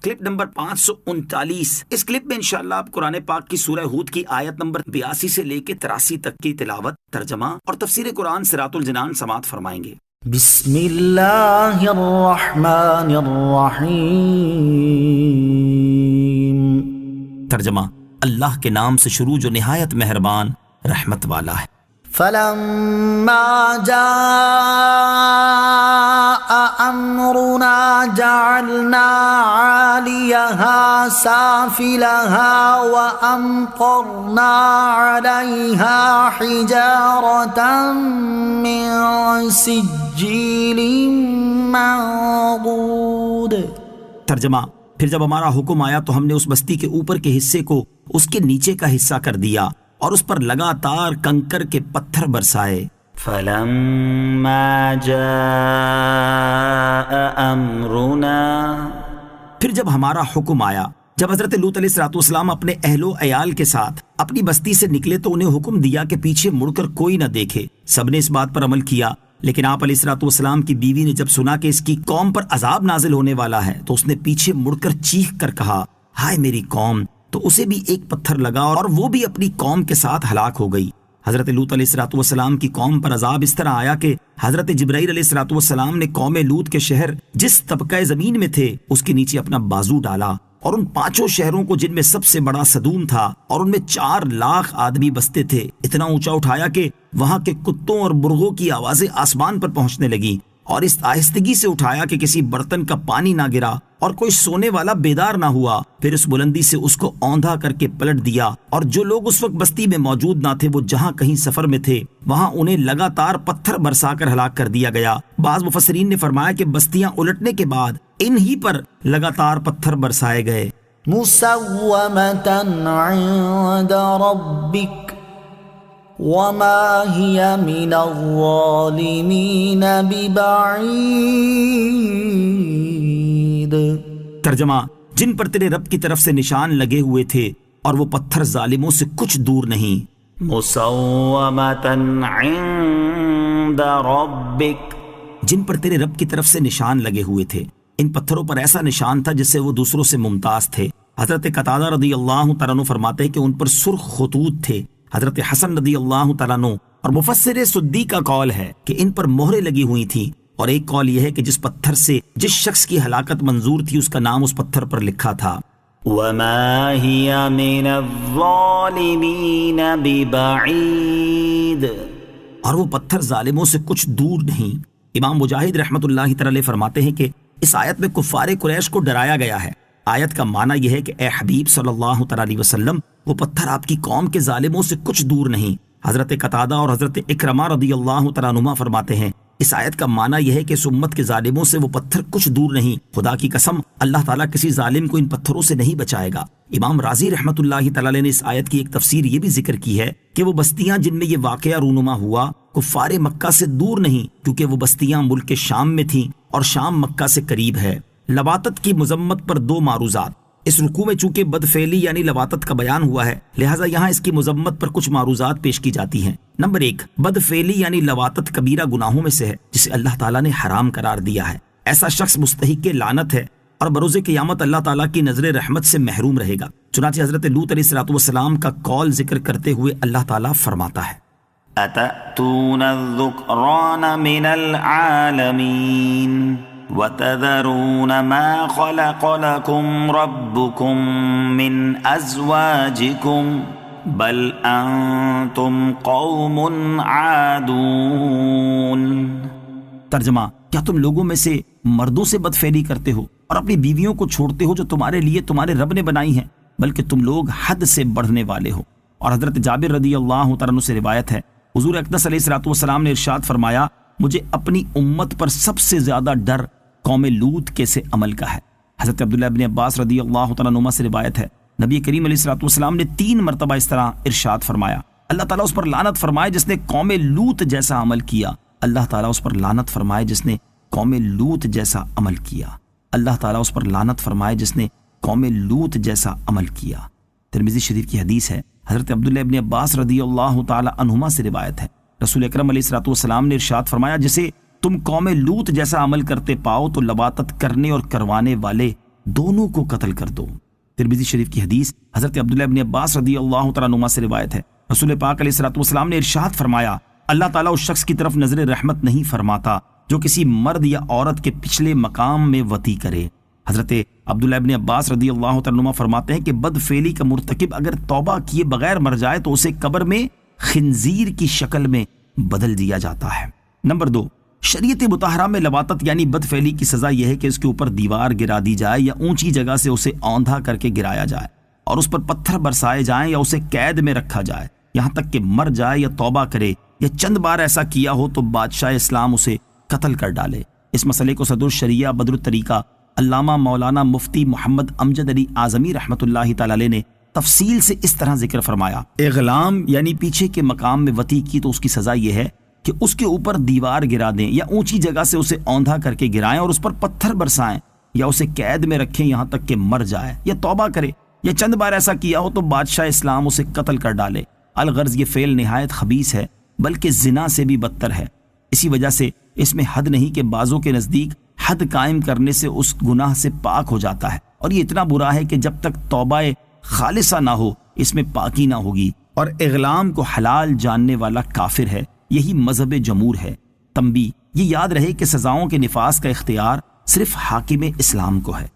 Clip number 539۔ اس clip میں انشاءاللہ آپ قرآن پاک کی سورہ ہود کی آیت نمبر 82 سے لے کے 83 تک کی تلاوت، ترجمہ اور تفسیر قرآن صراط الجنان سماعت فرمائیں گے۔ بسم اللہ الرحمن الرحیم۔ ترجمہ، اللہ کے نام سے شروع جو نہایت مہربان رحمت والا ہے۔ فلما جاء امرنا جعلنا عاليها سافلها وامطرنا عليها حجارة من سجيل منضود۔ ترجمہ، پھر جب ہمارا حکم آیا تو ہم نے اس بستی کے اوپر کے حصے کو اس کے نیچے کا حصہ کر دیا اور اس پر لگاتار کنکر کے پتھر برسائے۔ فلما جاء امرنا، پھر جب ہمارا حکم آیا، جب حضرت لوط علیہ السلام اپنے اہل و عیال کے ساتھ اپنی بستی سے نکلے تو انہیں حکم دیا کہ پیچھے مڑ کر کوئی نہ دیکھے۔ سب نے اس بات پر عمل کیا، لیکن آپ علیہ السلام کی بیوی نے جب سنا کہ اس کی قوم پر عذاب نازل ہونے والا ہے تو اس نے پیچھے مڑ کر چیخ کر کہا، ہائے میری قوم، تو اسے بھی ایک پتھر لگا اور وہ بھی اپنی قوم کے ساتھ ہلاک ہو گئی۔ حضرت لوط علیہ السلام کی قوم پر عذاب اس طرح آیا کہ حضرت جبرائیل علیہ السلام نے قوم لوط کے شہر جس طبقہ زمین میں تھے اس کے نیچے اپنا بازو ڈالا اور ان 5 شہروں کو، جن میں سب سے بڑا صدوم تھا اور ان میں 4 لاکھ آدمی بستے تھے، اتنا اونچا اٹھایا کہ وہاں کے کتوں اور مرغوں کی آوازیں آسمان پر پہنچنے لگی، اور اس آہستگی سے اٹھایا کہ کسی برتن کا پانی نہ گرا اور کوئی سونے والا بیدار نہ ہوا۔ پھر اس بلندی سے اس کو اوندھا کر کے پلٹ دیا، اور جو لوگ اس وقت بستی میں موجود نہ تھے وہ جہاں کہیں سفر میں تھے وہاں انہیں لگاتار پتھر برسا کر ہلاک کر دیا گیا۔ بعض مفسرین نے فرمایا کہ بستیاں الٹنے کے بعد انہی پر لگاتار پتھر برسائے گئے۔ مسومۃ عند ربک وما هي من الظالمین ببعید۔ ترجمہ، جن پر تیرے رب کی طرف سے نشان لگے ہوئے تھے اور وہ پتھر ظالموں سے کچھ دور نہیں۔ مسومۃ عند ربک، جن پر تیرے رب کی طرف سے نشان لگے ہوئے تھے، ان پتھروں پر ایسا نشان تھا جس سے وہ دوسروں سے ممتاز تھے۔ حضرت قتادہ رضی اللہ تعالیٰ عنہ فرماتے ہیں کہ ان پر سرخ خطوط تھے۔ حضرت حسن رضی اللہ تعالیٰ عنہ اور مفسر سدی کا قول ہے کہ ان پر مہریں لگی ہوئی تھیں، اور ایک قول یہ ہے کہ جس پتھر سے جس شخص کی ہلاکت منظور تھی اس کا نام اس پتھر پر لکھا تھا۔ وما هي من الظالمین ببعید، اور وہ پتھر ظالموں سے کچھ دور نہیں۔ امام مجاہد رحمت اللہ تعالی فرماتے ہیں کہ اس آیت میں کفار قریش کو ڈرایا گیا ہے۔ آیت کا معنی یہ ہے کہ اے حبیب صلی اللہ تعالی علیہ وسلم، وہ پتھر آپ کی قوم کے ظالموں سے کچھ دور نہیں۔ حضرت قتادہ اور حضرت اکرمہ رضی اللہ تعالیٰ عنہما فرماتے ہیں اس آیت کا معنی یہ ہے کہ اس امت کے ظالموں سے وہ پتھر کچھ دور نہیں۔ خدا کی قسم، اللہ تعالیٰ کسی ظالم کو ان پتھروں سے نہیں بچائے گا۔ امام راضی رحمت اللہ تعالی نے اس آیت کی ایک تفسیر یہ بھی ذکر کی ہے کہ وہ بستیاں جن میں یہ واقعہ رونما ہوا کفار مکہ سے دور نہیں، کیونکہ وہ بستیاں ملک شام میں تھیں اور شام مکہ سے قریب ہے۔ لواطت کی مذمت پر 2 معروضات۔ اس رکوع میں چونکہ بدفعلی یعنی لواطت کا بیان ہوا ہے، لہٰذا یہاں اس کی مذمت پر کچھ معروضات پیش کی جاتی ہیں۔ نمبر 1، بدفعلی یعنی لواطت کبیرہ گناہوں میں سے ہے جسے اللہ تعالیٰ نے حرام قرار دیا ہے۔ ایسا شخص مستحق لعنت ہے اور بروز قیامت اللہ تعالیٰ کی نظر رحمت سے محروم رہے گا۔ چنانچہ حضرت لوط علیہ السلام کا قول ذکر کرتے ہوئے اللہ تعالیٰ فرماتا ہے، اتأتون الذکران من العالمین وَتَذَرُونَ مَا خَلَقَ لَكُمْ رَبُّكُمْ مِنْ أَزْوَاجِكُمْ بَلْ أَنْتُمْ قَوْمٌ عَادُونَ۔ ترجمہ، کیا تم لوگوں میں سے مردوں سے بدفعلی کرتے ہو اور اپنی بیویوں کو چھوڑتے ہو جو تمہارے لیے تمہارے رب نے بنائی ہیں، بلکہ تم لوگ حد سے بڑھنے والے ہو۔ اور حضرت جابر رضی اللہ تعالیٰ عنہ سے روایت ہے، حضور اقدس علیہ السلام نے ارشاد فرمایا، مجھے اپنی امت پر سب سے زیادہ ڈر قوم لوط کے سے عمل کا ہے۔ حضرت عبداللہ ابن عباس رضی اللہ تعالیٰ عنہ سے روایت ہے، نبی کریم علیہ السلام نے 3 مرتبہ اس طرح ارشاد فرمایا، اللہ تعالیٰ اس پر لعنت فرمائے جس نے قوم لوط جیسا عمل کیا، اللہ تعالیٰ اس پر لعنت فرمائے جس نے قوم لوط جیسا عمل کیا، اللہ تعالیٰ اس پر لعنت فرمائے جس نے قوم لوط جیسا عمل کیا۔ ترمذی شریف کی حدیث ہے، حضرت عبداللہ ابن عباس رضی اللہ تعالیٰ عنہما سے روایت ہے، رسول اکرم علیہ السلام نے ارشاد فرمایا، جسے تم قوم لوط جیسا عمل کرتے پاؤ تو لواطت کرنے اور کروانے والے دونوں کو قتل کر دو۔ ترمذی شریف کی حدیث حضرت عبداللہ ابن عباس رضی اللہ تعالیٰ عنہما سے روایت ہے، رسول پاک علیہ الصلوۃ والسلام نے ارشاد فرمایا، اللہ تعالیٰ اس شخص کی طرف نظر رحمت نہیں فرماتا جو کسی مرد یا عورت کے پچھلے مقام میں وطی کرے۔ حضرت عبداللہ ابن عباس رضی اللہ تعالیٰ عنہما فرماتے ہیں کہ بد فعلی کا مرتکب اگر توبہ کیے بغیر مر جائے تو اسے قبر میں خنزیر کی شکل میں بدل دیا جاتا ہے۔ نمبر 2، شریعت مطہرہ میں لواطت یعنی بد فعلی کی سزا یہ ہے کہ اس کے اوپر دیوار گرا دی جائے یا اونچی جگہ سے اسے اوندھا کر کے گرایا جائے اور اس پر پتھر برسائے جائیں یا اسے قید میں رکھا جائے یہاں تک کہ مر جائے یا توبہ کرے، یا چند بار ایسا کیا ہو تو بادشاہ اسلام اسے قتل کر ڈالے۔ اس مسئلے کو صدر الشریعہ بدر الطریقہ علامہ مولانا مفتی محمد امجد علی اعظمی رحمۃ اللہ تعالی علیہ نے تفصیل سے اس طرح ذکر فرمایا، اغلام یعنی پیچھے کے مقام میں وطی کی تو اس کی سزا یہ ہے کہ اس کے اوپر دیوار گرا دیں یا اونچی جگہ سے اسے اوندھا کر کے گرائیں اور اس پر پتھر برسائیں یا اسے قید میں رکھیں یہاں تک کہ مر جائے یا توبہ کرے، یا چند بار ایسا کیا ہو تو بادشاہ اسلام اسے قتل کر ڈالے۔ الغرض یہ فعل نہایت خبیث ہے، بلکہ زنا سے بھی بدتر ہے۔ اسی وجہ سے اس میں حد نہیں کہ بعضوں کے نزدیک حد قائم کرنے سے اس گناہ سے پاک ہو جاتا ہے، اور یہ اتنا برا ہے کہ جب تک توبہ خالصہ نہ ہو اس میں پاکی نہ ہوگی، اور اغلام کو حلال جاننے والا کافر ہے۔ یہی مذہب جمہور ہے۔ تنبیہ، یہ یاد رہے کہ سزاؤں کے نفاذ کا اختیار صرف حاکم اسلام کو ہے۔